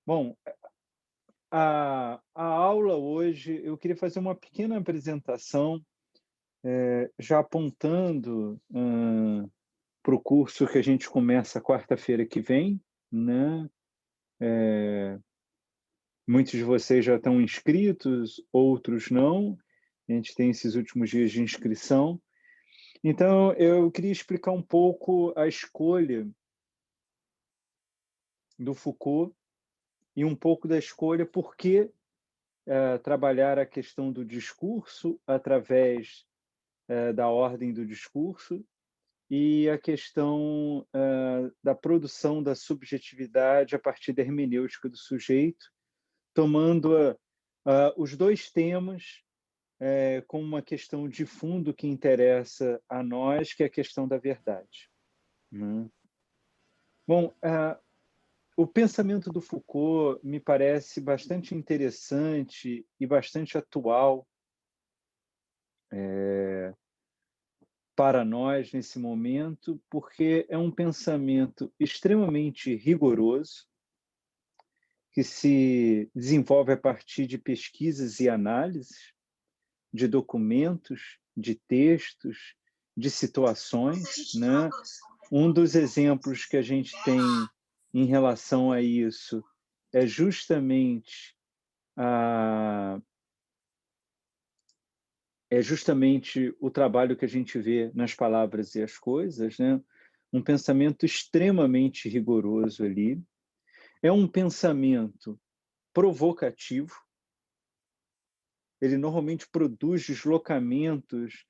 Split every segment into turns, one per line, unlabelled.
Bom, a aula hoje, eu queria fazer uma pequena apresentação, já apontando para o curso que a gente começa quarta-feira que vem, né? Muitos de vocês já estão inscritos, outros não. A gente tem esses últimos dias de inscrição. Então, eu queria explicar um pouco a escolha do Foucault e um pouco da escolha por que trabalhar a questão do discurso através da ordem do discurso e a questão da produção da subjetividade a partir da hermenêutica do sujeito, tomando os dois temas como uma questão de fundo que interessa a nós, que é a questão da verdade, né? Bom, o pensamento do Foucault me parece bastante interessante e bastante atual para nós nesse momento, porque é um pensamento extremamente rigoroso, que se desenvolve a partir de pesquisas e análises de documentos, de textos, de situações, né? Um dos exemplos que a gente tem em relação a isso é justamente a o trabalho que a gente vê nas palavras e as coisas, né? Um pensamento extremamente rigoroso ali. É um pensamento provocativo, ele normalmente produz deslocamentos,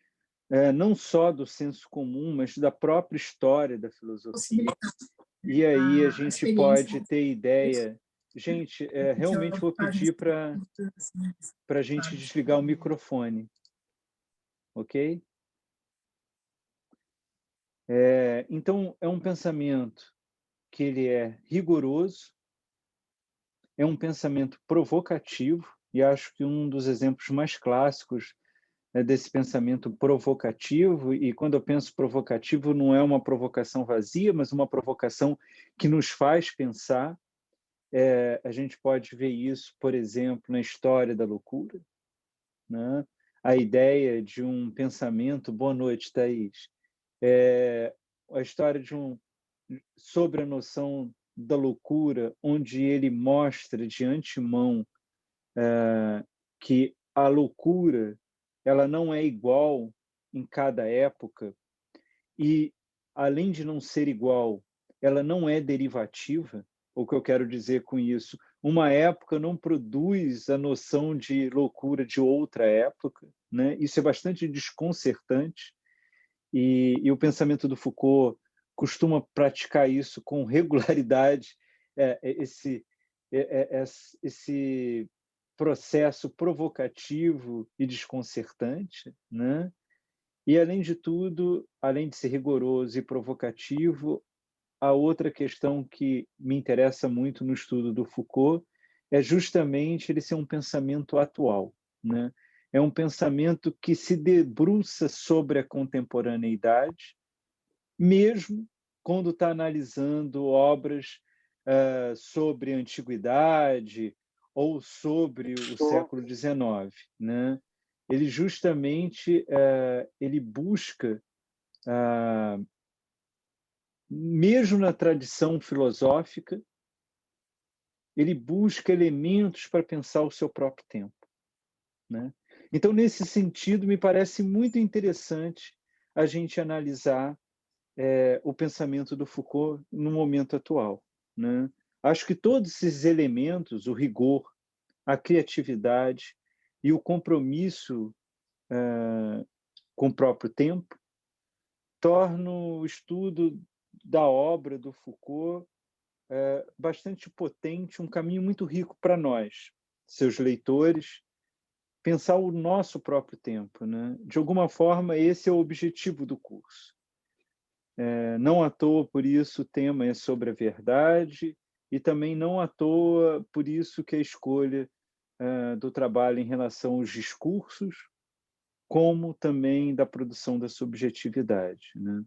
não só do senso comum, mas da própria história da filosofia. E aí a
A
gente
experiência
pode ter ideia. Gente,
que
realmente vou
ocorre
pedir para a gente desligar o microfone, ok? Então, é um pensamento que ele é rigoroso, é um pensamento provocativo, e acho que um dos exemplos mais clássicos desse pensamento provocativo, e quando eu penso provocativo, não é uma provocação vazia, mas uma provocação que nos faz pensar. A gente pode ver isso, por exemplo, na história da loucura, né? A ideia de um pensamento... Boa noite, Thaís. A história sobre a noção da loucura, onde ele mostra de antemão que a loucura ela não é igual em cada época e, além de não ser igual, ela não é derivativa. O que eu quero dizer com isso? Uma época não produz a noção de loucura de outra época, né? Isso é bastante desconcertante e o pensamento do Foucault costuma praticar isso com regularidade, esse, esse processo provocativo e desconcertante, né? E, além de tudo, além de ser rigoroso e provocativo, a outra questão que me interessa muito no estudo do Foucault é justamente ele ser um pensamento atual, né? É um pensamento que se debruça sobre a contemporaneidade, mesmo quando está analisando obras sobre a antiguidade ou sobre o século XIX, né? Ele justamente ele busca, mesmo na tradição filosófica, ele busca elementos para pensar o seu próprio tempo, né? Então, nesse sentido, me parece muito interessante a gente analisar o pensamento do Foucault no momento atual, né? Acho que todos esses elementos, o rigor, a criatividade e o compromisso com o próprio tempo, tornam o estudo da obra do Foucault bastante potente, um caminho muito rico para nós, seus leitores, pensar o nosso próprio tempo, né? De alguma forma, esse é o objetivo do curso. Não à toa, por isso, o tema é sobre a verdade, e também não à toa, por isso que a escolha do trabalho em relação aos discursos, como também da produção da subjetividade, né?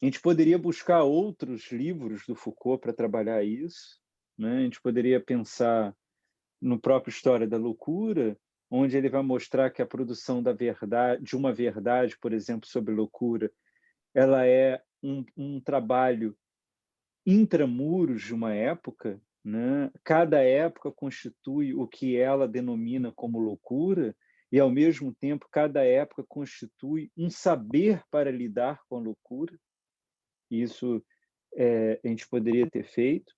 A gente poderia buscar outros livros do Foucault para trabalhar isso, né? A gente poderia pensar no próprio História da Loucura, onde ele vai mostrar que a produção da verdade, de uma verdade, por exemplo, sobre loucura, ela é um trabalho intramuros de uma época, né? Cada época constitui o que ela denomina como loucura, e, ao mesmo tempo, cada época constitui um saber para lidar com a loucura. Isso a gente poderia ter feito.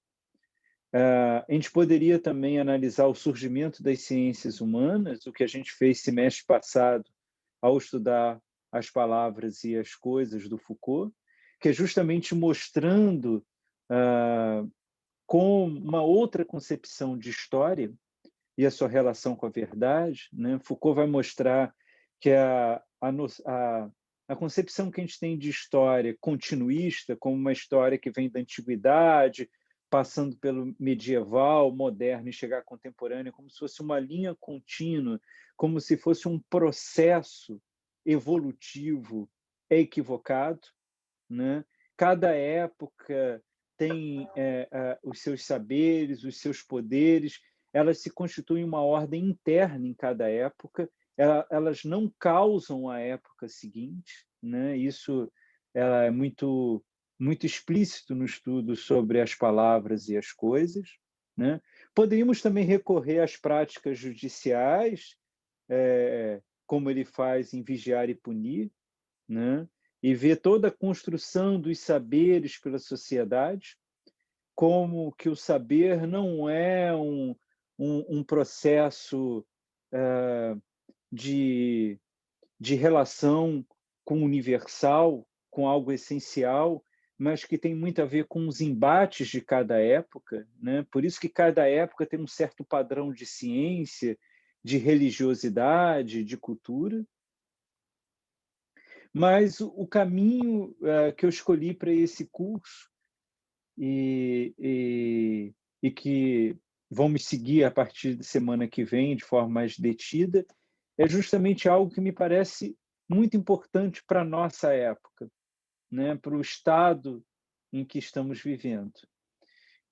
A gente poderia também analisar o surgimento das ciências humanas, o que a gente fez semestre passado ao estudar as palavras e as coisas do Foucault, que é justamente mostrando com uma outra concepção de história e a sua relação com a verdade, né? Foucault vai mostrar que a concepção que a gente tem de história continuista, como uma história que vem da antiguidade, passando pelo medieval, moderno e chegar à contemporânea, como se fosse uma linha contínua, como se fosse um processo evolutivo, é equivocado, né? Cada época tem os seus saberes, os seus poderes, elas se constituem uma ordem interna em cada época, elas não causam a época seguinte, né? Isso é muito explícito no estudo sobre as palavras e as coisas, né? Poderíamos também recorrer às práticas judiciais, como ele faz em Vigiar e Punir, né? E ver toda a construção dos saberes pela sociedade, como que o saber não é um processo de, de relação com o universal, com algo essencial, mas que tem muito a ver com os embates de cada época, né? Por isso que cada época tem um certo padrão de ciência, de religiosidade, de cultura. Mas o caminho que eu escolhi para esse curso e que vão me seguir a partir de semana que vem de forma mais detida é justamente algo que me parece muito importante para a nossa época, né? Para o estado em que estamos vivendo,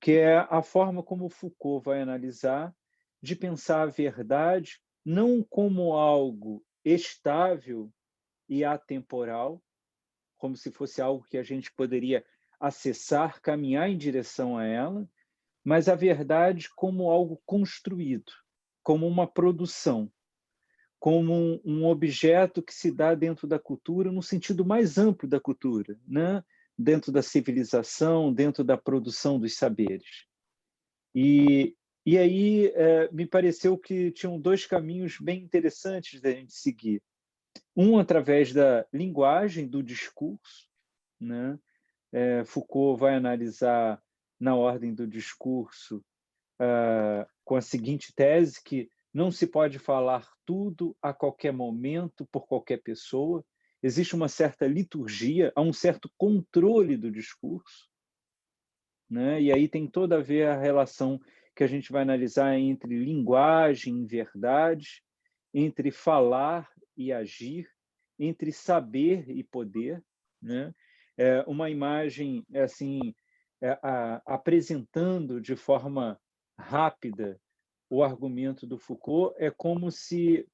que é a forma como Foucault vai analisar de pensar a verdade não como algo estável e atemporal, como se fosse algo que a gente poderia acessar, caminhar em direção a ela, mas a verdade como algo construído, como uma produção, como um objeto que se dá dentro da cultura, no sentido mais amplo da cultura, né? Dentro da civilização, dentro da produção dos saberes. E aí me pareceu que tinham dois caminhos bem interessantes da gente seguir. Um através da linguagem, do discurso, né? Foucault vai analisar na ordem do discurso com a seguinte tese, que não se pode falar tudo a qualquer momento por qualquer pessoa, existe uma certa liturgia, há um certo controle do discurso, né? E aí tem toda a ver a relação que a gente vai analisar entre linguagem e verdade, entre falar e agir, entre saber e poder, né? Uma imagem assim apresentando de forma rápida o argumento do Foucault é como se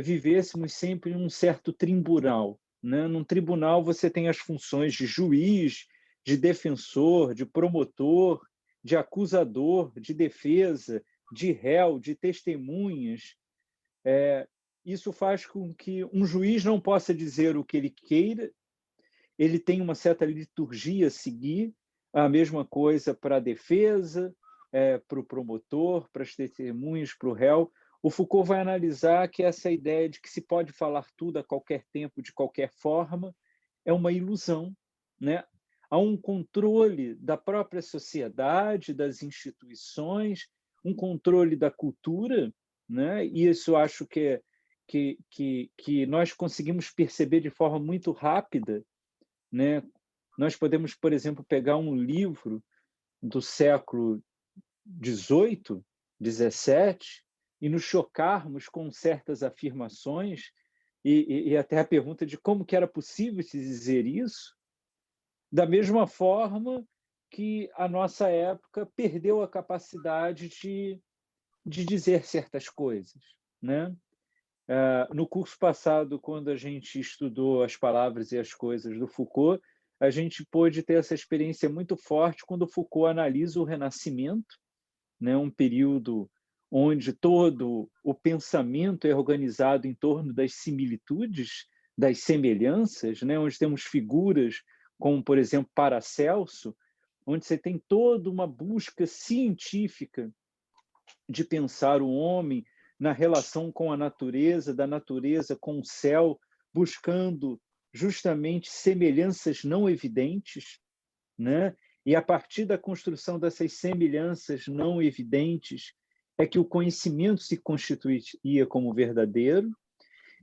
vivêssemos sempre em um certo tribunal, né? Num tribunal você tem as funções de juiz, de defensor, de promotor, de acusador, de defesa, de réu, de testemunhas. Isso faz com que um juiz não possa dizer o que ele queira, ele tem uma certa liturgia a seguir, a mesma coisa para a defesa, para o promotor, para as testemunhas, para o réu. O Foucault vai analisar que essa ideia de que se pode falar tudo a qualquer tempo, de qualquer forma, é uma ilusão, né? Há um controle da própria sociedade, das instituições, um controle da cultura, né? E isso acho que nós conseguimos perceber de forma muito rápida, né? Nós podemos, por exemplo, pegar um livro do século XVIII, XVII, e nos chocarmos com certas afirmações e até a pergunta de como que era possível se dizer isso, Da mesma forma que a nossa época perdeu a capacidade de dizer certas coisas, né? No curso passado, quando a gente estudou as palavras e as coisas do Foucault, a gente pôde ter essa experiência muito forte quando Foucault analisa o Renascimento, né? Um período onde todo o pensamento é organizado em torno das similitudes, das semelhanças, né? Onde temos figuras como, por exemplo, Paracelso, onde você tem toda uma busca científica de pensar o homem na relação com a natureza, da natureza com o céu, buscando justamente semelhanças não evidentes, né? E a partir da construção dessas semelhanças não evidentes é que o conhecimento se constituía como verdadeiro.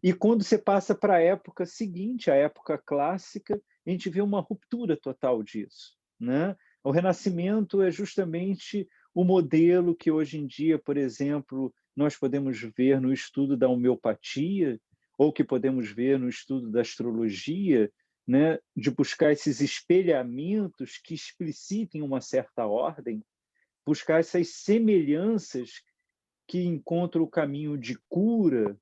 E quando você passa para a época seguinte, a época clássica, a gente vê uma ruptura total disso, né? O Renascimento é justamente o modelo que hoje em dia, por exemplo, nós podemos ver no estudo da homeopatia, ou que podemos ver no estudo da astrologia, né? De buscar esses espelhamentos que explicitem uma certa ordem, buscar essas semelhanças que encontram o caminho de cura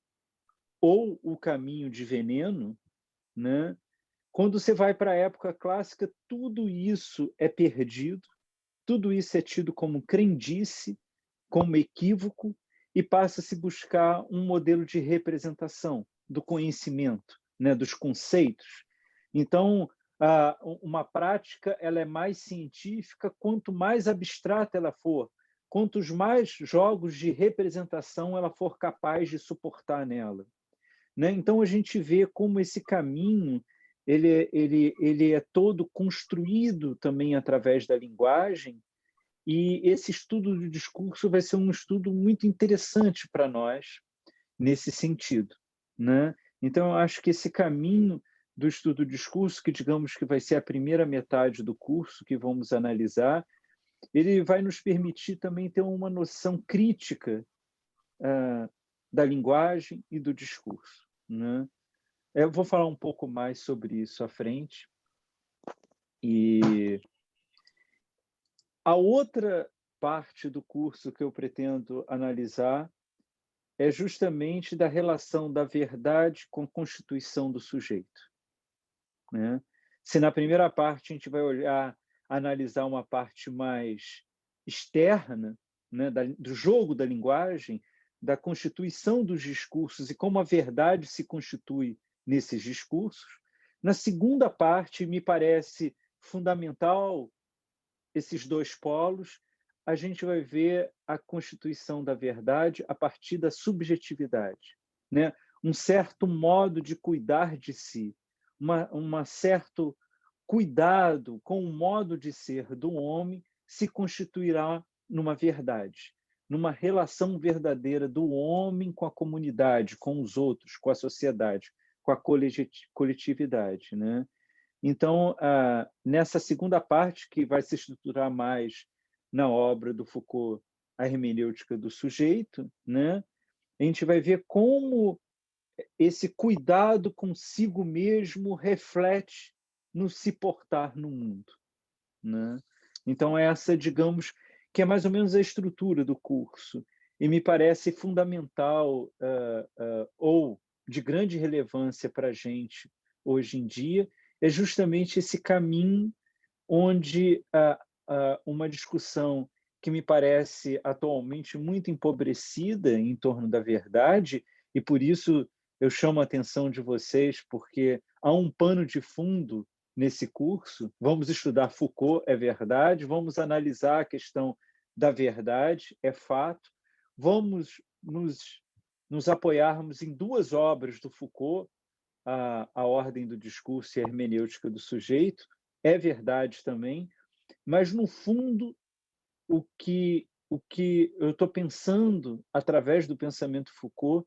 ou o caminho de veneno, né? Quando você vai para a época clássica, tudo isso é perdido, tudo isso é tido como crendice, como equívoco, e passa a se buscar um modelo de representação do conhecimento, né, dos conceitos. Então, uma prática ela é mais científica quanto mais abstrata ela for, quantos mais jogos de representação ela for capaz de suportar nela, né? Então, a gente vê como esse caminho ele é todo construído também através da linguagem, e esse estudo do discurso vai ser um estudo muito interessante para nós nesse sentido, né? Então, eu acho que esse caminho do estudo do discurso, que digamos que vai ser a primeira metade do curso que vamos analisar, ele vai nos permitir também ter uma noção crítica da linguagem e do discurso, né? Eu vou falar um pouco mais sobre isso à frente. E a outra parte do curso que eu pretendo analisar é justamente da relação da verdade com a constituição do sujeito, né? Se na primeira parte a gente vai olhar, analisar uma parte mais externa, né, do jogo da linguagem, da constituição dos discursos e como a verdade se constitui nesses discursos, na segunda parte me parece fundamental esses dois polos. A gente vai ver a constituição da verdade a partir da subjetividade, né? Um certo modo de cuidar de si, uma certo cuidado com o modo de ser do homem se constituirá numa verdade, numa relação verdadeira do homem com a comunidade, com os outros, com a sociedade, com a coletividade, né? Então, nessa segunda parte, que vai se estruturar mais na obra do Foucault, A Hermenêutica do Sujeito, né? A gente vai ver como esse cuidado consigo mesmo reflete no se portar no mundo, né? Então, essa, digamos, que é mais ou menos a estrutura do curso, e me parece fundamental ou de grande relevância para a gente hoje em dia, é justamente esse caminho onde uma discussão que me parece atualmente muito empobrecida em torno da verdade, e por isso eu chamo a atenção de vocês, porque há um pano de fundo nesse curso. Vamos estudar Foucault, é verdade, vamos analisar a questão da verdade, é fato, vamos nos apoiarmos em duas obras do Foucault, a Ordem do Discurso e a Hermenêutica do Sujeito, é verdade também, mas, no fundo, o que eu estou pensando através do pensamento Foucault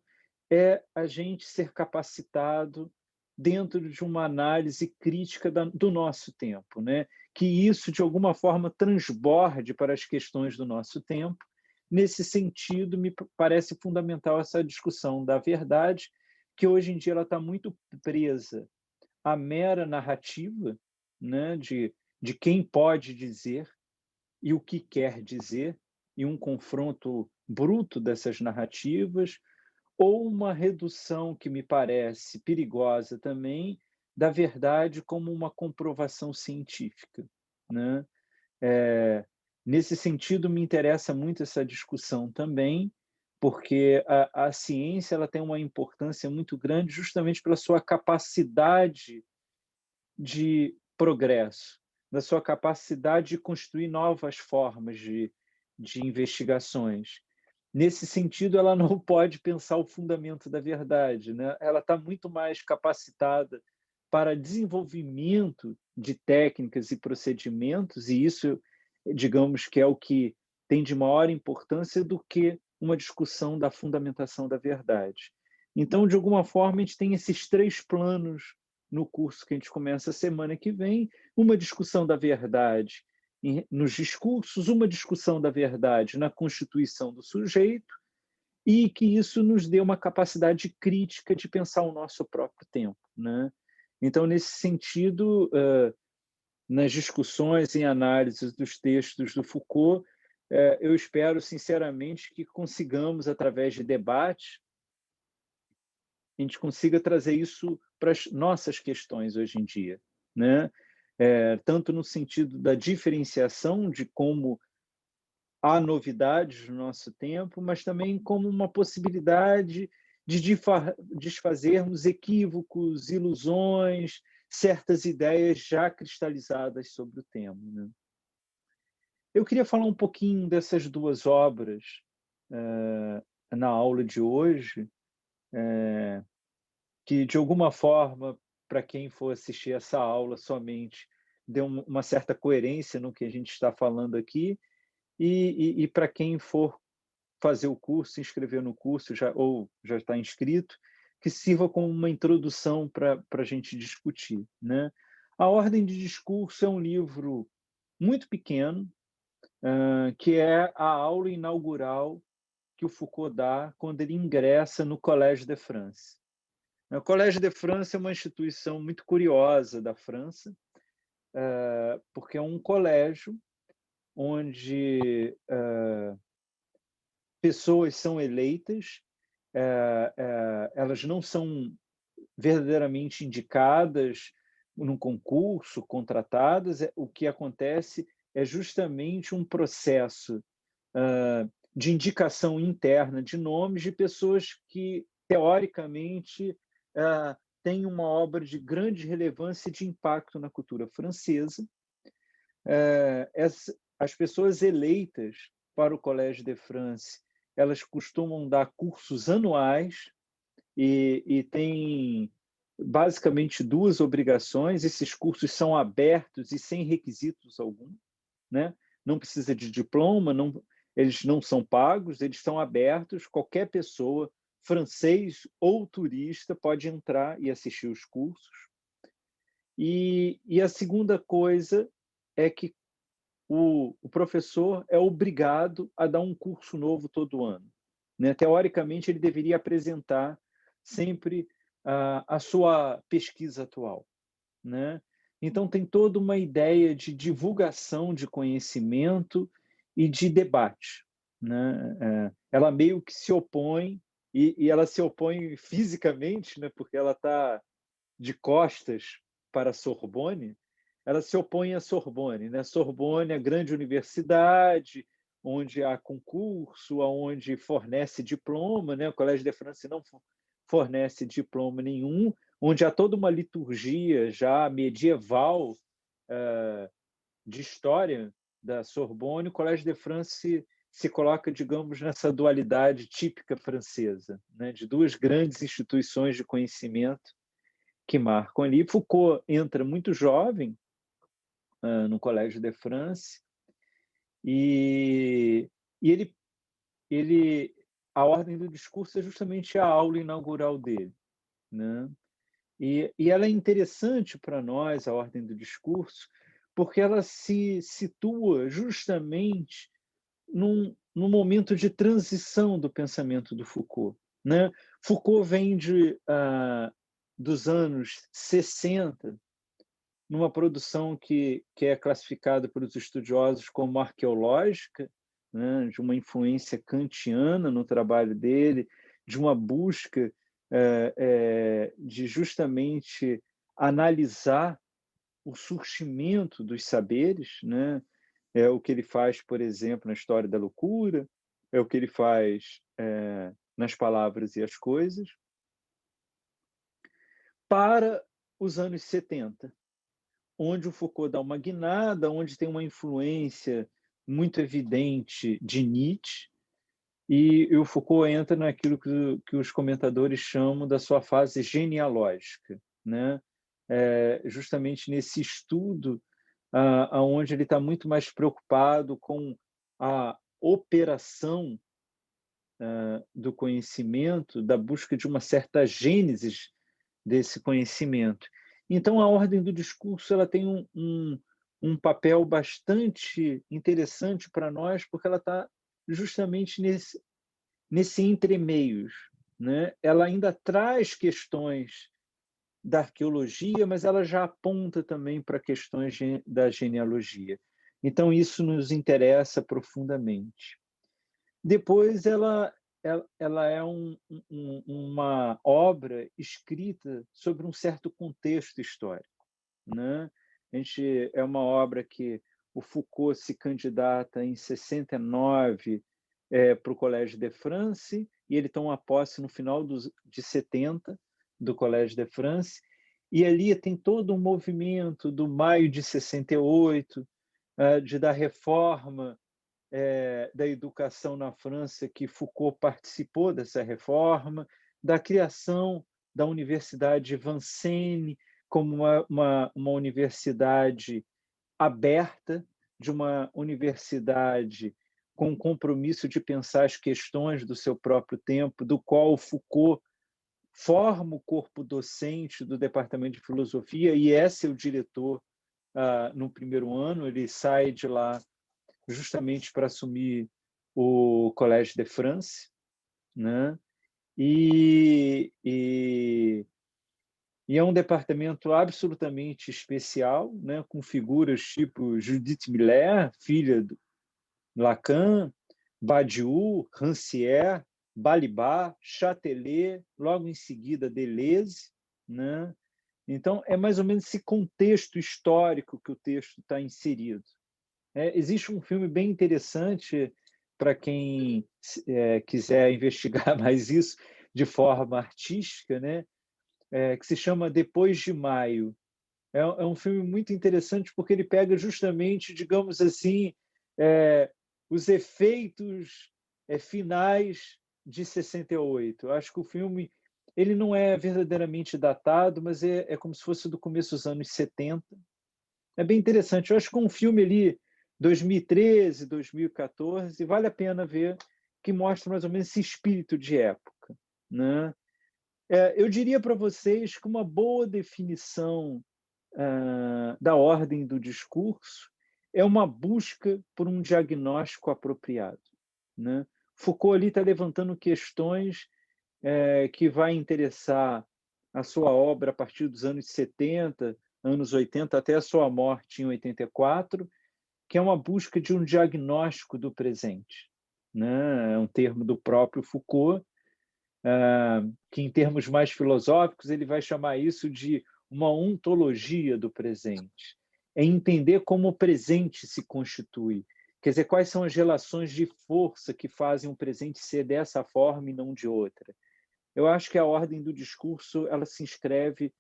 é a gente ser capacitado dentro de uma análise crítica do nosso tempo, né? Que isso, de alguma forma, transborde para as questões do nosso tempo. Nesse sentido, me parece fundamental essa discussão da verdade, que hoje em dia ela está muito presa à mera narrativa, né, de quem pode dizer e o que quer dizer, e um confronto bruto dessas narrativas, ou uma redução que me parece perigosa também, da verdade como uma comprovação científica, né? Nesse sentido, me interessa muito essa discussão também, porque a ciência ela tem uma importância muito grande justamente pela sua capacidade de progresso, da sua capacidade de construir novas formas de investigações. Nesse sentido, ela não pode pensar o fundamento da verdade, né? Ela está muito mais capacitada para desenvolvimento de técnicas e procedimentos, e isso, digamos que é o que tem de maior importância do que uma discussão da fundamentação da verdade. Então, de alguma forma, a gente tem esses três planos no curso que a gente começa a semana que vem, uma discussão da verdade nos discursos, uma discussão da verdade na constituição do sujeito, e que isso nos dê uma capacidade crítica de pensar o nosso próprio tempo, né? Então, nesse sentido, nas discussões e análises dos textos do Foucault, eu espero sinceramente que consigamos, através de debate, a gente consiga trazer isso para as nossas questões hoje em dia, né? Tanto no sentido da diferenciação de como há novidades no nosso tempo, mas também como uma possibilidade de desfazermos equívocos, ilusões, certas ideias já cristalizadas sobre o tema, né? Eu queria falar um pouquinho dessas duas obras na aula de hoje, que, de alguma forma, para quem for assistir essa aula somente, dê uma certa coerência no que a gente está falando aqui, e para quem for fazer o curso, se inscrever no curso, ou já está inscrito, que sirva como uma introdução para a gente discutir, né? A Ordem de Discurso é um livro muito pequeno, que é a aula inaugural que o Foucault dá quando ele ingressa no Collège de France. O Collège de France é uma instituição muito curiosa da França, porque é um colégio onde pessoas são eleitas, elas não são verdadeiramente indicadas num concurso, contratadas. O que acontece é justamente um processo de indicação interna de nomes de pessoas que, teoricamente, têm uma obra de grande relevância e de impacto na cultura francesa. As pessoas eleitas para o Collège de France, elas costumam dar cursos anuais e têm basicamente duas obrigações. Esses cursos são abertos e sem requisitos algum, né? Não precisa de diploma, eles não são pagos, eles são abertos. Qualquer pessoa, francês ou turista, pode entrar e assistir os cursos. E a segunda coisa é que o professor é obrigado a dar um curso novo todo ano, né? Teoricamente, ele deveria apresentar sempre a sua pesquisa atual, né? Então, tem toda uma ideia de divulgação de conhecimento e de debate, né? Ela meio que se opõe, e ela se opõe fisicamente, né? Porque ela está de costas para a Sorbonne. Ela se opõe à Sorbonne, né? Sorbonne é a grande universidade, onde há concurso, onde fornece diploma, né? O Collège de France não fornece diploma nenhum, onde há toda uma liturgia já medieval de história da Sorbonne. O Collège de France se coloca, digamos, nessa dualidade típica francesa, né? De duas grandes instituições de conhecimento que marcam ali. Foucault entra muito jovem no Collège de France, e ele a ordem do discurso é justamente a aula inaugural dele, né? E ela é interessante para nós, a ordem do discurso, porque ela se situa justamente num momento de transição do pensamento do Foucault, né? Foucault vem dos anos 60, numa produção que é classificada pelos estudiosos como arqueológica, né, de uma influência kantiana no trabalho dele, de uma busca de justamente analisar o surgimento dos saberes, né? É o que ele faz, por exemplo, na História da Loucura, é o que ele faz nas Palavras e as Coisas, para os anos 70, onde o Foucault dá uma guinada, onde tem uma influência muito evidente de Nietzsche, e o Foucault entra naquilo que os comentadores chamam da sua fase genealógica, né? Justamente nesse estudo onde ele está muito mais preocupado com a operação do conhecimento, da busca de uma certa gênese desse conhecimento. Então, a ordem do discurso ela tem um papel bastante interessante para nós, porque ela está justamente nesse entremeios, né? Ela ainda traz questões da arqueologia, mas ela já aponta também para questões da genealogia. Então, isso nos interessa profundamente. Depois, ela é uma obra escrita sobre um certo contexto histórico, né? É uma obra que o Foucault se candidata em 69 para o Collège de France, e ele toma posse no final de 70 do Collège de France, e ali tem todo um movimento do maio de 68, da reforma da educação na França, que Foucault participou dessa reforma, da criação da Universidade Vincennes como uma universidade aberta, de uma universidade com o compromisso de pensar as questões do seu próprio tempo, do qual Foucault forma o corpo docente do Departamento de Filosofia e é seu diretor no primeiro ano. Ele sai de lá justamente para assumir o Collège de France, né? E é um departamento absolutamente especial, né? Com figuras tipo Judith Miller, filha do Lacan, Badiou, Rancière, Balibar, Châtelet, logo em seguida Deleuze, né? Então, é mais ou menos esse contexto histórico que o texto está inserido. Existe um filme bem interessante para quem quiser investigar mais isso de forma artística, né? Que se chama Depois de Maio. É um filme muito interessante porque ele pega justamente, digamos assim, os efeitos finais de 68. Eu acho que o filme ele não é verdadeiramente datado, mas é como se fosse do começo dos anos 70. É bem interessante. Eu acho que um filme ali, 2013, 2014, vale a pena ver, que mostra mais ou menos esse espírito de época, né? Eu diria para vocês que uma boa definição da ordem do discurso é uma busca por um diagnóstico apropriado, né? Foucault ali está levantando questões que vai interessar a sua obra a partir dos anos 70, anos 80, até a sua morte em 84, que é uma busca de um diagnóstico do presente, né? É um termo do próprio Foucault, que em termos mais filosóficos ele vai chamar isso de uma ontologia do presente. É entender como o presente se constitui. Quer dizer, quais são as relações de força que fazem o presente ser dessa forma e não de outra. Eu acho que a ordem do discurso ela se inscreve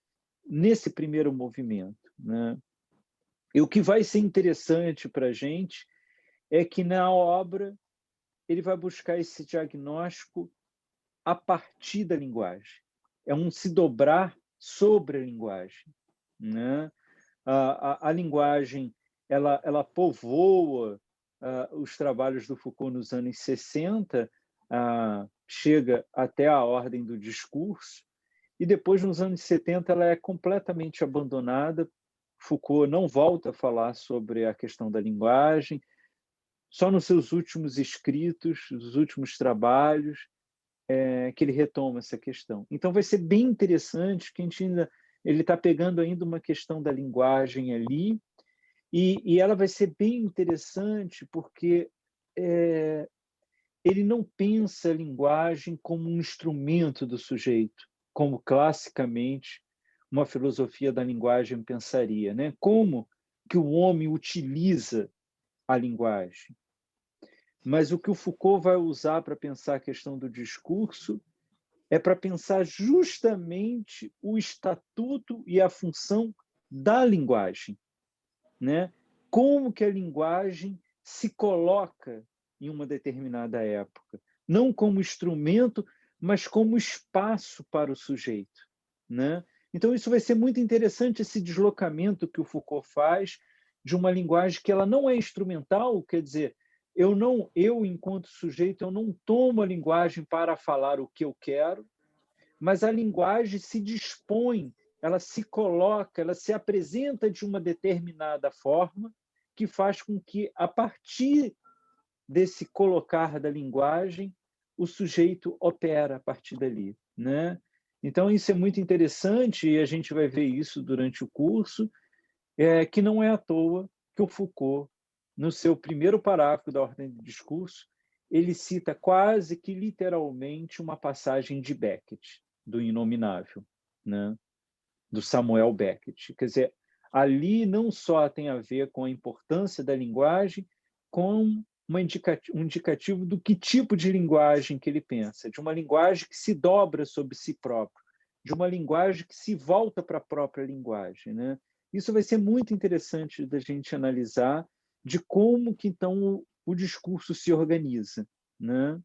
nesse primeiro movimento, né? E o que vai ser interessante para a gente é que na obra ele vai buscar esse diagnóstico a partir da linguagem. É um se dobrar sobre a linguagem, né? A linguagem ela povoa os trabalhos do Foucault nos anos 60, chega até a ordem do discurso, e depois, nos anos 70, ela é completamente abandonada. Foucault não volta a falar sobre a questão da linguagem, só nos seus últimos escritos, nos últimos trabalhos, que ele retoma essa questão. Então, vai ser bem interessante que a gente ainda Ele está pegando ainda uma questão da linguagem ali, e ela vai ser bem interessante porque ele não pensa a linguagem como um instrumento do sujeito, como classicamente uma filosofia da linguagem pensaria, né? Como que o homem utiliza a linguagem. Mas o que o Foucault vai usar para pensar a questão do discurso é para pensar justamente o estatuto e a função da linguagem, né? Como que a linguagem se coloca em uma determinada época, não como instrumento, mas como espaço para o sujeito, né? Então isso vai ser muito interessante, esse deslocamento que o Foucault faz de uma linguagem que ela não é instrumental, quer dizer, eu enquanto sujeito, eu não tomo a linguagem para falar o que eu quero, mas a linguagem se dispõe, ela se coloca, ela se apresenta de uma determinada forma que faz com que, a partir desse colocar da linguagem, o sujeito opera a partir dali, né? Então, isso é muito interessante e a gente vai ver isso durante o curso, que não é à toa que o Foucault, no seu primeiro parágrafo da Ordem do Discurso, ele cita quase que literalmente uma passagem de Beckett, do Inominável, né? Do Samuel Beckett. Quer dizer, ali não só tem a ver com a importância da linguagem, com um indicativo do que tipo de linguagem que ele pensa, de uma linguagem que se dobra sobre si próprio, de uma linguagem que se volta para a própria linguagem, né? Isso vai ser muito interessante da gente analisar de como que então o discurso se organiza, né?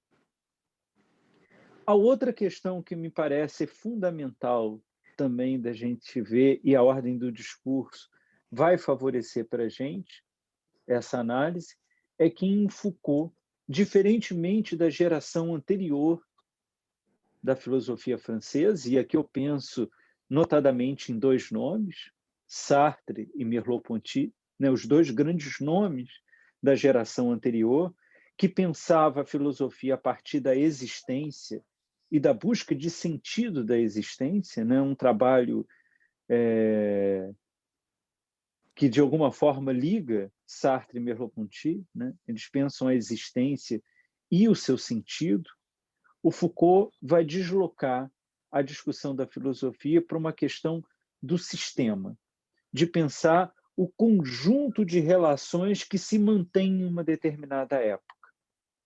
A outra questão que me parece fundamental também da gente ver, e a ordem do discurso vai favorecer para a gente essa análise, é que em Foucault, diferentemente da geração anterior da filosofia francesa, e aqui eu penso notadamente em dois nomes, Sartre e Merleau-Ponty, né, os dois grandes nomes da geração anterior, que pensava a filosofia a partir da existência e da busca de sentido da existência, né, um trabalho que de alguma forma liga Sartre e Merleau-Ponty, né? Eles pensam a existência e o seu sentido. O Foucault vai deslocar a discussão da filosofia para uma questão do sistema, de pensar o conjunto de relações que se mantém em uma determinada época,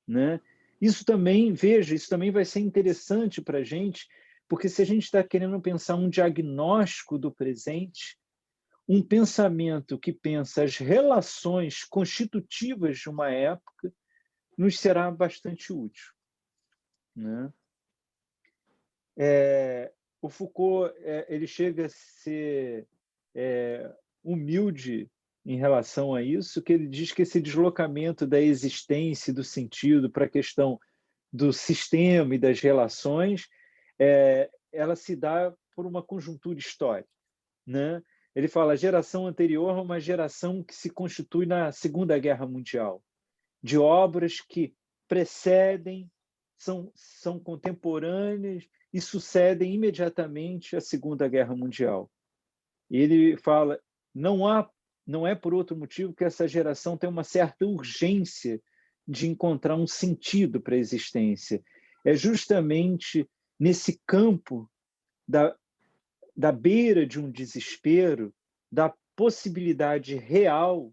né? Isso também, veja, isso também vai ser interessante para a gente, porque se a gente está querendo pensar um diagnóstico do presente, um pensamento que pensa as relações constitutivas de uma época nos será bastante útil, né? O Foucault ele chega a ser humilde em relação a isso, que ele diz que esse deslocamento da existência e do sentido para a questão do sistema e das relações, ela se dá por uma conjuntura histórica, né? Ele fala a geração anterior é uma geração que se constitui na Segunda Guerra Mundial, de obras que precedem, são contemporâneas e sucedem imediatamente à Segunda Guerra Mundial. Ele fala, não é por outro motivo que essa geração tem uma certa urgência de encontrar um sentido para a existência. É justamente nesse campo da beira de um desespero, da possibilidade real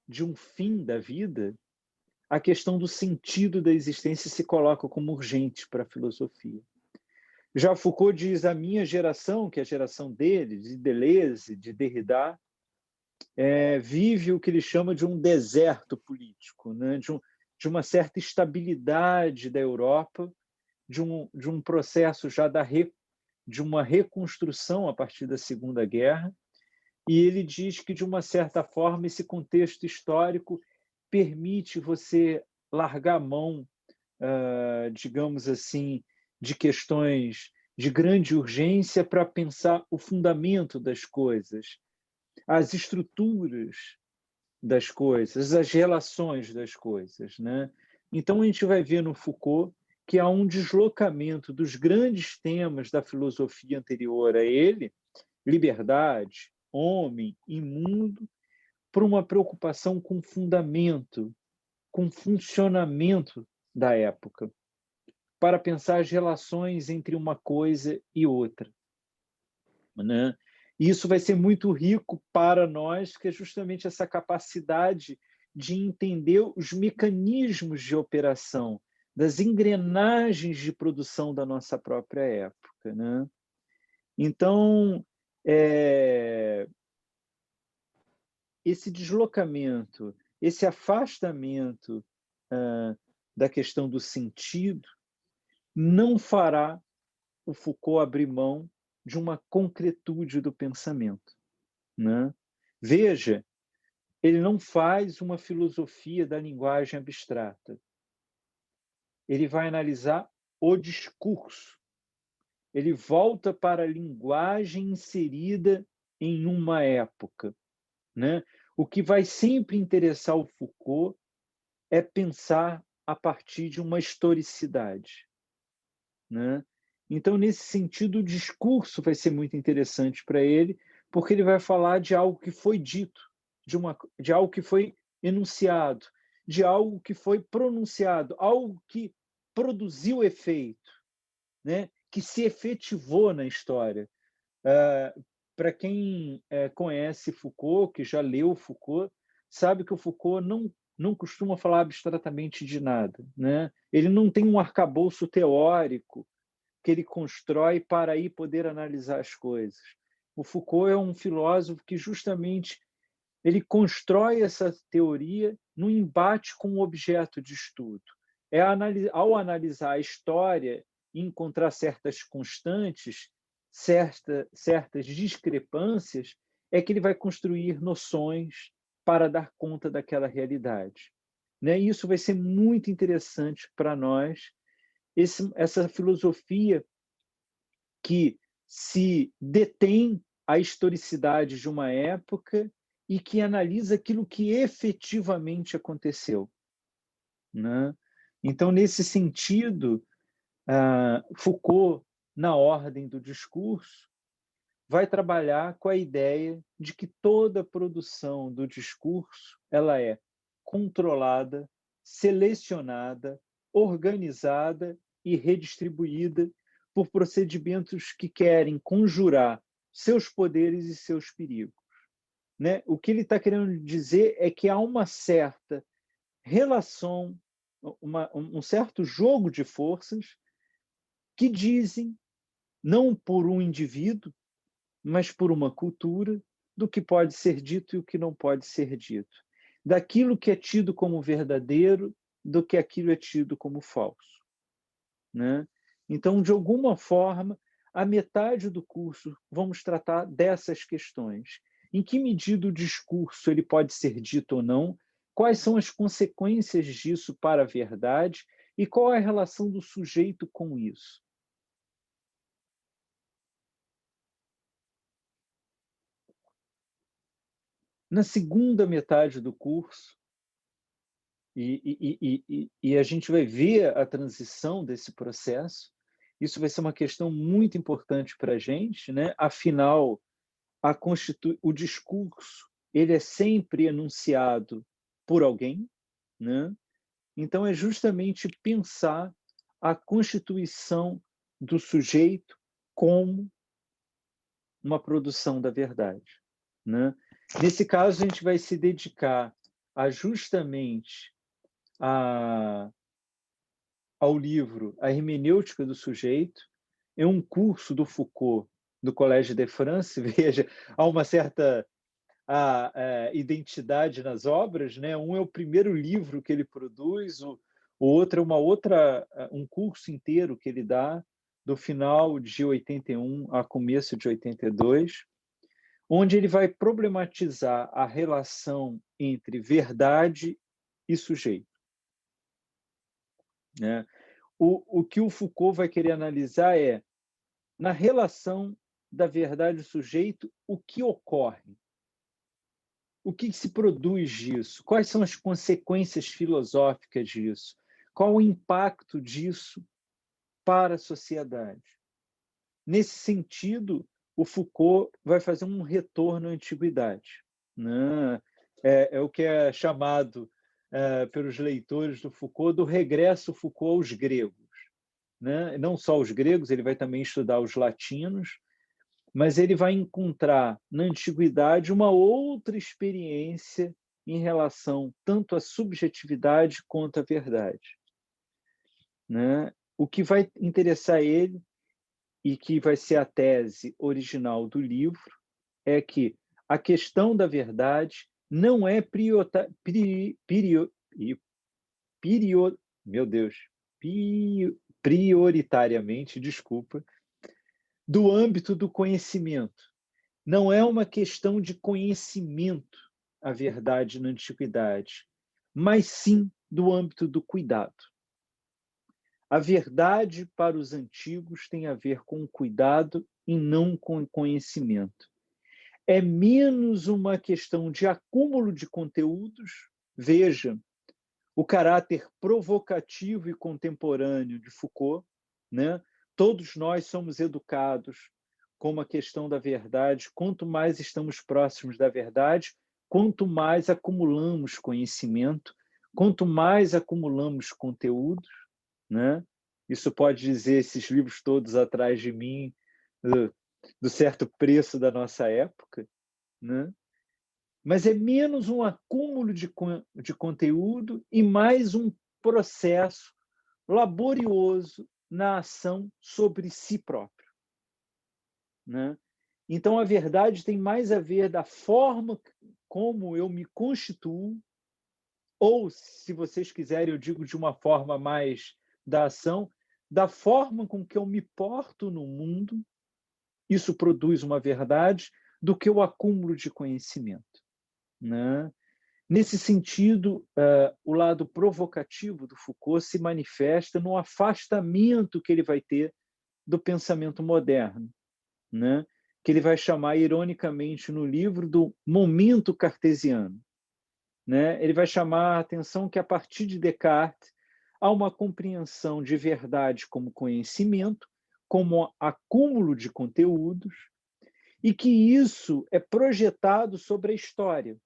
de um fim da vida, a questão do sentido da existência se coloca como urgente para a filosofia. Já Foucault diz, a minha geração, que é a geração dele, de Deleuze, de Derrida, vive o que ele chama de um deserto político, né? de uma certa estabilidade da Europa, de um processo já de uma reconstrução a partir da Segunda Guerra, e ele diz que, de uma certa forma, esse contexto histórico permite você largar a mão, digamos assim, de questões de grande urgência para pensar o fundamento das coisas, as estruturas das coisas, as relações das coisas, né? Então, a gente vai ver no Foucault que há um deslocamento dos grandes temas da filosofia anterior a ele, liberdade, homem e mundo, por uma preocupação com fundamento, com funcionamento da época, para pensar as relações entre uma coisa e outra, né? E isso vai ser muito rico para nós, que é justamente essa capacidade de entender os mecanismos de operação, das engrenagens de produção da nossa própria época, né? Então, esse deslocamento, esse afastamento da questão do sentido, não fará o Foucault abrir mão de uma concretude do pensamento, né? Veja, ele não faz uma filosofia da linguagem abstrata. Ele vai analisar o discurso. Ele volta para a linguagem inserida em uma época, né? O que vai sempre interessar o Foucault é pensar a partir de uma historicidade, né? Então, nesse sentido, o discurso vai ser muito interessante para ele, porque ele vai falar de algo que foi dito, de algo que foi enunciado, de algo que foi pronunciado, algo que produziu efeito, né? Que se efetivou na história. Para quem conhece Foucault, que já leu Foucault, sabe que o Foucault não costuma falar abstratamente de nada, né? Ele não tem um arcabouço teórico que ele constrói para aí poder analisar as coisas. O Foucault é um filósofo que justamente ele constrói essa teoria no embate com o objeto de estudo. Ao analisar a história e encontrar certas constantes, certas discrepâncias, é que ele vai construir noções para dar conta daquela realidade. Né? E isso vai ser muito interessante para nós, essa filosofia que se detém a historicidade de uma época e que analisa aquilo que efetivamente aconteceu, né? Então, nesse sentido, Foucault, na ordem do discurso, vai trabalhar com a ideia de que toda a produção do discurso ela é controlada, selecionada, organizada e redistribuída por procedimentos que querem conjurar seus poderes e seus perigos, né? O que ele está querendo dizer é que há uma certa relação, um certo jogo de forças que dizem, não por um indivíduo, mas por uma cultura, do que pode ser dito e o que não pode ser dito, daquilo que é tido como verdadeiro, do que aquilo é tido como falso, né? Então, de alguma forma, a metade do curso vamos tratar dessas questões. Em que medida o discurso ele pode ser dito ou não? Quais são as consequências disso para a verdade? E qual é a relação do sujeito com isso? Na segunda metade do curso, e a gente vai ver a transição desse processo, isso vai ser uma questão muito importante para a gente, né? Afinal, o discurso ele é sempre enunciado por alguém, né? Então, é justamente pensar a constituição do sujeito como uma produção da verdade, né? Nesse caso, a gente vai se dedicar a justamente ao livro A Hermenêutica do Sujeito. É um curso do Foucault, do Collège de France. Veja, há uma certa identidade nas obras, né? Um é o primeiro livro que ele produz, o outro é um curso inteiro que ele dá, do final de 81 a começo de 82, onde ele vai problematizar a relação entre verdade e sujeito, né? O que o Foucault vai querer analisar é, na relação da verdade e sujeito, o que ocorre? O que se produz disso? Quais são as consequências filosóficas disso? Qual o impacto disso para a sociedade? Nesse sentido, o Foucault vai fazer um retorno à antiguidade, né? É o que é chamado pelos leitores do Foucault do regresso Foucault aos gregos, né? Não só os gregos, ele vai também estudar os latinos, mas ele vai encontrar na antiguidade uma outra experiência em relação tanto à subjetividade quanto à verdade, né? O que vai interessar ele e que vai ser a tese original do livro é que a questão da verdade não é meu Deus, prioritariamente, desculpa, do âmbito do conhecimento. Não é uma questão de conhecimento a verdade na antiguidade, mas sim do âmbito do cuidado. A verdade para os antigos tem a ver com o cuidado e não com o conhecimento. É menos uma questão de acúmulo de conteúdos. Veja, o caráter provocativo e contemporâneo de Foucault, né? Todos nós somos educados com a questão da verdade. Quanto mais estamos próximos da verdade, quanto mais acumulamos conhecimento, quanto mais acumulamos conteúdos, né? Isso pode dizer esses livros todos atrás de mim, do certo preço da nossa época, né? Mas é menos um acúmulo de conteúdo e mais um processo laborioso na ação sobre si próprio, né? Então, a verdade tem mais a ver da forma como eu me constituo, ou, se vocês quiserem, eu digo de uma forma mais da ação, da forma com que eu me porto no mundo, isso produz uma verdade, do que o acúmulo de conhecimento, né? Nesse sentido, o lado provocativo do Foucault se manifesta no afastamento que ele vai ter do pensamento moderno, né? Que ele vai chamar, ironicamente, no livro, do momento cartesiano, né? Ele vai chamar a atenção que, a partir de Descartes, há uma compreensão de verdade como conhecimento, como acúmulo de conteúdos, e que isso é projetado sobre a história.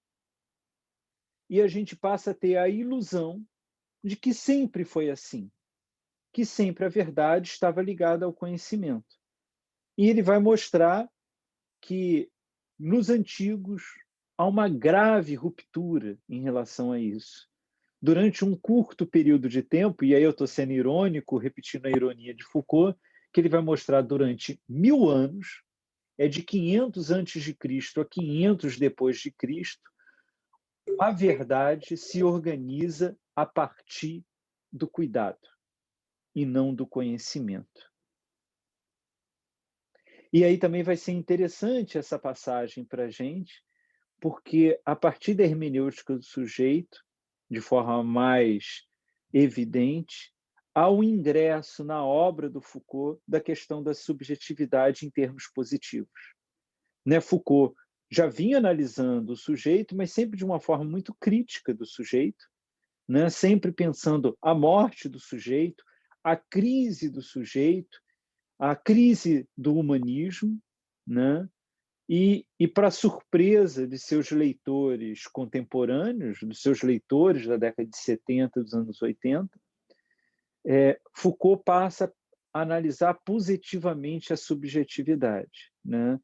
E a gente passa a ter a ilusão de que sempre foi assim, que sempre a verdade estava ligada ao conhecimento. E ele vai mostrar que, nos antigos, há uma grave ruptura em relação a isso. Durante um curto período de tempo, e aí eu estou sendo irônico, repetindo a ironia de Foucault, que ele vai mostrar durante 1000 anos, é de 500 antes de Cristo a 500 depois de Cristo, a verdade se organiza a partir do cuidado e não do conhecimento. E aí também vai ser interessante essa passagem para a gente, porque a partir da hermenêutica do sujeito, de forma mais evidente, há o ingresso na obra do Foucault da questão da subjetividade em termos positivos. Né? Foucault já vinha analisando o sujeito, mas sempre de uma forma muito crítica do sujeito, né? Sempre pensando a morte do sujeito, a crise do sujeito, a crise do humanismo, né? E para surpresa de seus leitores contemporâneos, dos seus leitores da década de 70, dos anos 80, Foucault passa a analisar positivamente a subjetividade, né?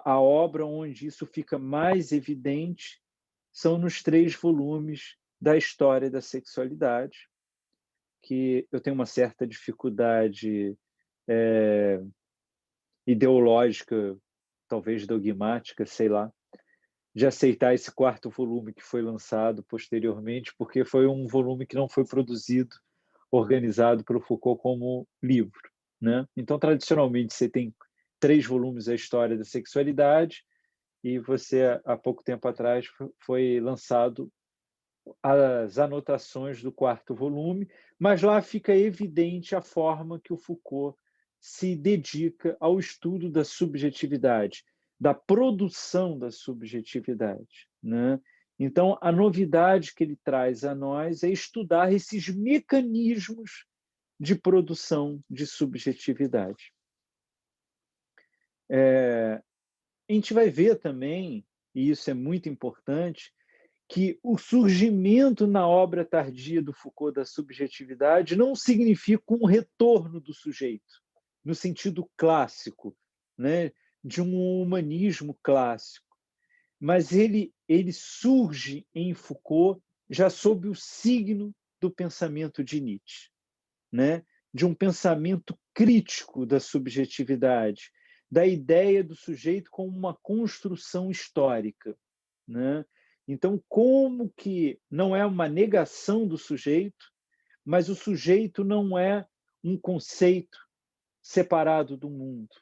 A obra onde isso fica mais evidente são nos 3 volumes da História da Sexualidade, que eu tenho uma certa dificuldade ideológica, talvez dogmática, sei lá, de aceitar esse 4º volume que foi lançado posteriormente, porque foi um volume que não foi produzido, organizado pelo Foucault como livro, né? Então, tradicionalmente, você tem 3 volumes da História da Sexualidade, e você, há pouco tempo atrás, foi lançado as anotações do 4º volume, mas lá fica evidente a forma que o Foucault se dedica ao estudo da subjetividade, da produção da subjetividade, né? Então, a novidade que ele traz a nós é estudar esses mecanismos de produção de subjetividade. A gente vai ver também, e isso é muito importante, que o surgimento na obra tardia do Foucault da subjetividade não significa um retorno do sujeito, no sentido clássico, né, de um humanismo clássico, mas ele surge em Foucault já sob o signo do pensamento de Nietzsche, né, de um pensamento crítico da subjetividade, da ideia do sujeito como uma construção histórica, né? Então, como que não é uma negação do sujeito, mas o sujeito não é um conceito separado do mundo,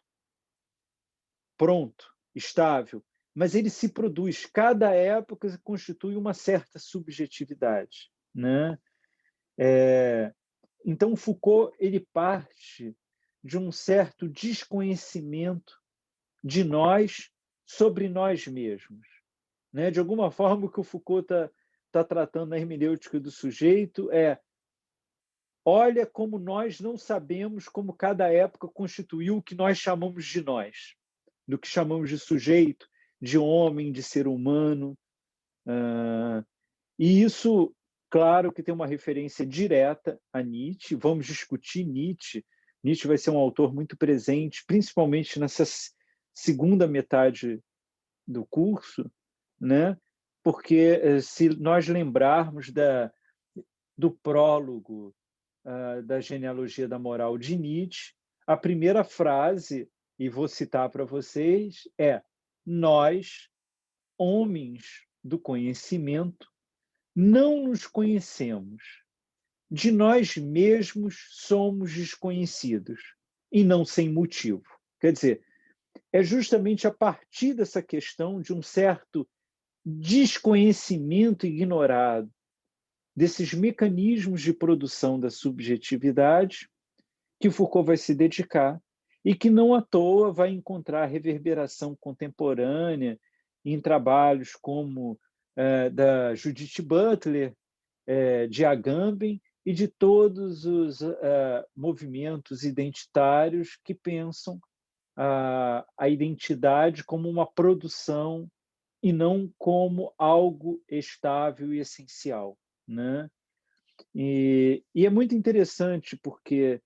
pronto, estável, mas ele se produz. Cada época constitui uma certa subjetividade, né? Então, Foucault ele parte de um certo desconhecimento de nós sobre nós mesmos, né? De alguma forma, o que o Foucault está tratando na hermenêutica do sujeito é: olha como nós não sabemos como cada época constituiu o que nós chamamos de nós, do que chamamos de sujeito, de homem, de ser humano. E isso, claro, que tem uma referência direta a Nietzsche. Vamos discutir Nietzsche. Nietzsche vai ser um autor muito presente, principalmente nessa segunda metade do curso, né? Porque se nós lembrarmos do prólogo da genealogia da moral de Nietzsche, a primeira frase, e vou citar para vocês, é: nós, homens do conhecimento, não nos conhecemos. De nós mesmos somos desconhecidos, e não sem motivo. Quer dizer, é justamente a partir dessa questão de um certo desconhecimento ignorado desses mecanismos de produção da subjetividade que Foucault vai se dedicar e que não à toa vai encontrar reverberação contemporânea em trabalhos como da Judith Butler, de Agamben e de todos os movimentos identitários que pensam a identidade como uma produção e não como algo estável e essencial, né? E é muito interessante porque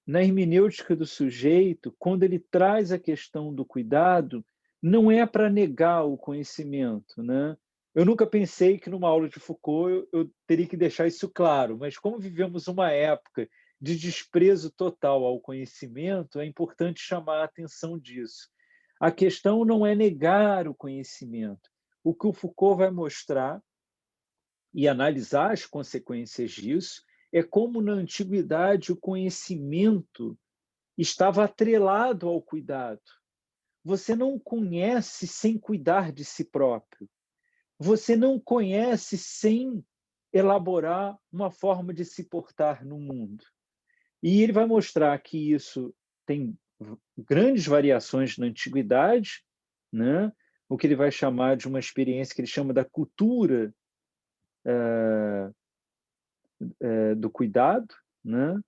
na hermenêutica do sujeito, quando ele traz a questão do cuidado, não é para negar o conhecimento, né? Eu nunca pensei que numa aula de Foucault eu teria que deixar isso claro, mas como vivemos uma época de desprezo total ao conhecimento, é importante chamar a atenção disso. A questão não é negar o conhecimento. O que o Foucault vai mostrar e analisar as consequências disso é como na antiguidade o conhecimento estava atrelado ao cuidado. Você não conhece sem cuidar de si próprio. Você não conhece sem elaborar uma forma de se portar no mundo. E ele vai mostrar que isso tem grandes variações na antiguidade, né? O que ele vai chamar de uma experiência que ele chama da cultura do cuidado, né?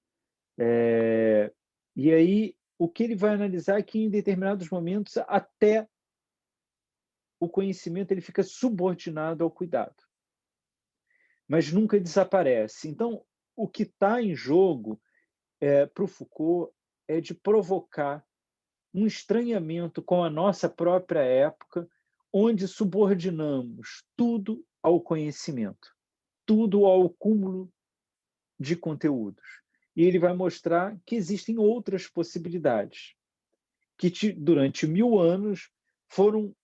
E aí o que ele vai analisar é que em determinados momentos até o conhecimento ele fica subordinado ao cuidado, mas nunca desaparece. Então, o que está em jogo para o Foucault é de provocar um estranhamento com a nossa própria época, onde subordinamos tudo ao conhecimento, tudo ao cúmulo de conteúdos. E ele vai mostrar que existem outras possibilidades, que durante 1000 anos foram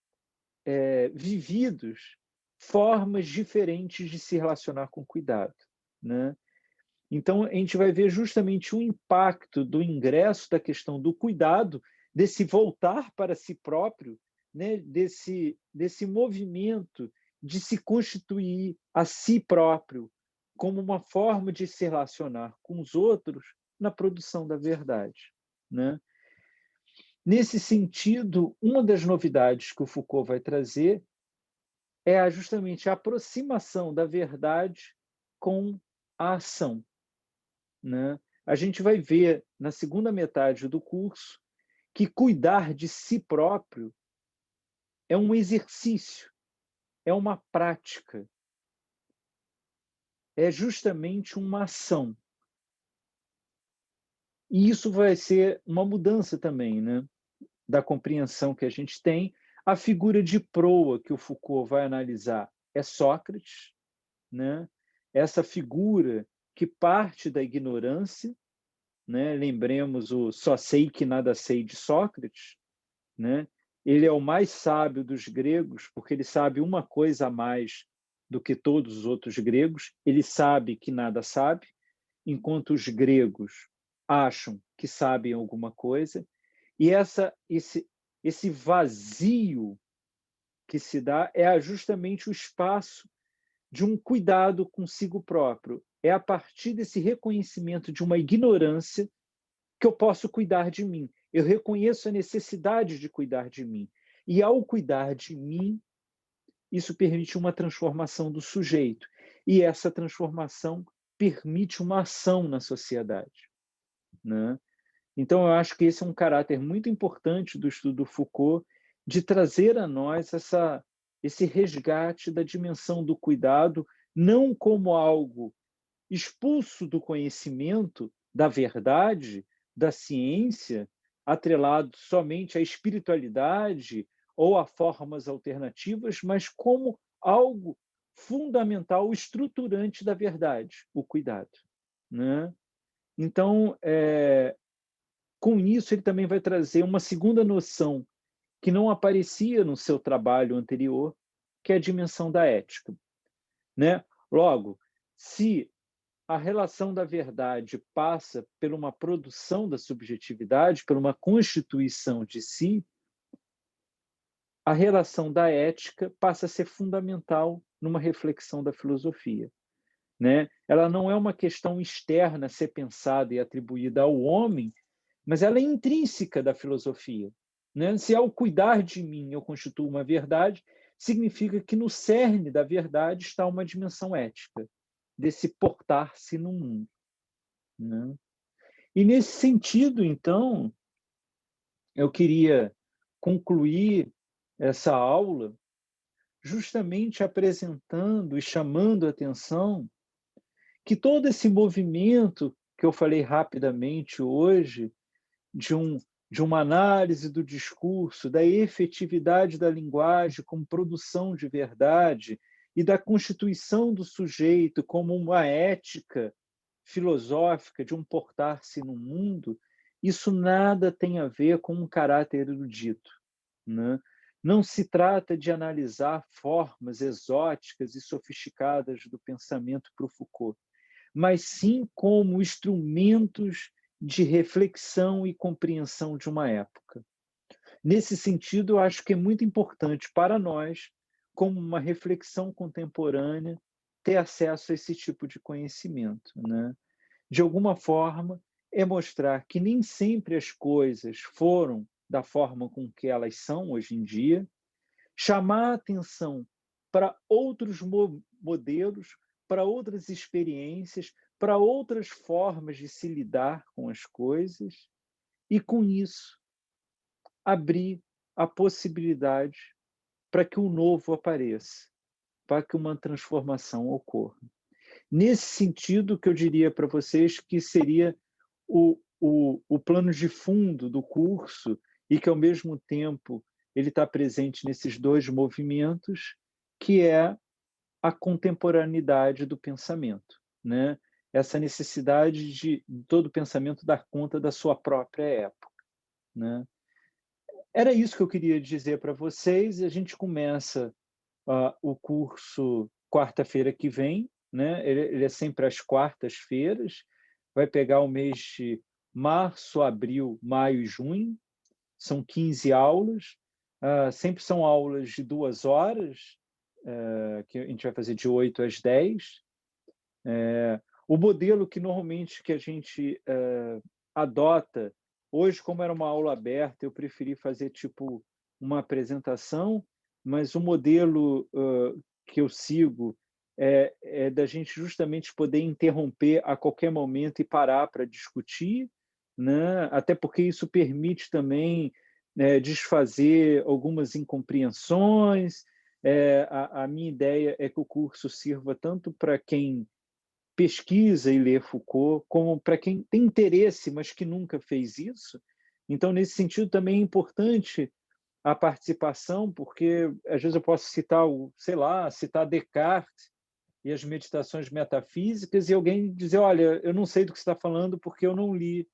vividos formas diferentes de se relacionar com cuidado, né? Então, a gente vai ver justamente o impacto do ingresso da questão do cuidado, desse voltar para si próprio, né? desse movimento de se constituir a si próprio como uma forma de se relacionar com os outros na produção da verdade, né? Nesse sentido, uma das novidades que o Foucault vai trazer é justamente a aproximação da verdade com a ação, né? A gente vai ver na segunda metade do curso que cuidar de si próprio é um exercício, é uma prática, é justamente uma ação. E isso vai ser uma mudança também, né, da compreensão que a gente tem. A figura de proa que o Foucault vai analisar é Sócrates, né? Essa figura que parte da ignorância, né? Lembremos o só sei que nada sei de Sócrates, né? Ele é o mais sábio dos gregos, porque ele sabe uma coisa a mais do que todos os outros gregos. Ele sabe que nada sabe, enquanto os gregos acham que sabem alguma coisa. E esse vazio que se dá é justamente o espaço de um cuidado consigo próprio. É a partir desse reconhecimento de uma ignorância que eu posso cuidar de mim. Eu reconheço a necessidade de cuidar de mim. E ao cuidar de mim, isso permite uma transformação do sujeito. E essa transformação permite uma ação na sociedade, né? Então, eu acho que esse é um caráter muito importante do estudo do Foucault, de trazer a nós esse resgate da dimensão do cuidado, não como algo expulso do conhecimento, da verdade, da ciência, atrelado somente à espiritualidade ou a formas alternativas, mas como algo fundamental, estruturante da verdade, o cuidado, né? Então, com isso, ele também vai trazer uma segunda noção que não aparecia no seu trabalho anterior, que é a dimensão da ética, né? Logo, se a relação da verdade passa por uma produção da subjetividade, por uma constituição de si, a relação da ética passa a ser fundamental numa reflexão da filosofia, né? Ela não é uma questão externa a ser pensada e atribuída ao homem, mas ela é intrínseca da filosofia, né? Se ao cuidar de mim eu constituo uma verdade, significa que no cerne da verdade está uma dimensão ética, desse portar-se no mundo, né? E nesse sentido, então, eu queria concluir essa aula justamente apresentando e chamando a atenção que todo esse movimento que eu falei rapidamente hoje, de, um, de uma análise do discurso, da efetividade da linguagem como produção de verdade e da constituição do sujeito como uma ética filosófica de um portar-se no mundo, isso nada tem a ver com um caráter erudito, né? Não se trata de analisar formas exóticas e sofisticadas do pensamento para o Foucault, mas sim como instrumentos de reflexão e compreensão de uma época. Nesse sentido, eu acho que é muito importante para nós, como uma reflexão contemporânea, ter acesso a esse tipo de conhecimento, né? De alguma forma, é mostrar que nem sempre as coisas foram da forma com que elas são hoje em dia, chamar a atenção para outros modelos, para outras experiências, para outras formas de se lidar com as coisas, e com isso abrir a possibilidade para que o novo apareça, para que uma transformação ocorra. Nesse sentido, que eu diria para vocês que seria o plano de fundo do curso e que, ao mesmo tempo, ele está presente nesses dois movimentos, que é a contemporaneidade do pensamento, né? Essa necessidade de todo pensamento dar conta da sua própria época, né? Era isso que eu queria dizer para vocês. A gente começa o curso quarta-feira que vem, né? Ele é sempre às quartas-feiras, vai pegar o mês de março, abril, maio e junho, são 15 aulas, sempre são aulas de 2 horas, que a gente vai fazer de 8 às 10. O modelo que normalmente que a gente adota, hoje, como era uma aula aberta, eu preferi fazer tipo uma apresentação, mas o modelo que eu sigo é da gente justamente poder interromper a qualquer momento e parar para discutir, né? Até porque isso permite também, né, desfazer algumas incompreensões. A minha ideia é que o curso sirva tanto para quem pesquisa e lê Foucault, como para quem tem interesse, mas que nunca fez isso. Então, nesse sentido, também é importante a participação, porque às vezes eu posso citar, sei lá, citar Descartes e as meditações metafísicas, e alguém dizer, olha, eu não sei do que você está falando porque eu não li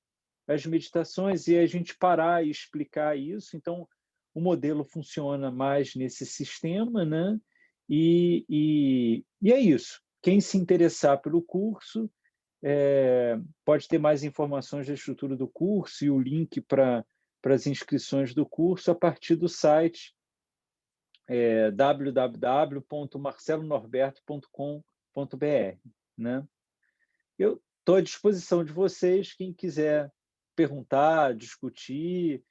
as meditações, e a gente parar e explicar isso. Então, o modelo funciona mais nesse sistema, né? E é isso. Quem se interessar pelo curso pode ter mais informações da estrutura do curso e o link para as inscrições do curso a partir do site www.marcelonorberto.com.br, né? Eu estou à disposição de vocês, quem quiser perguntar, discutir,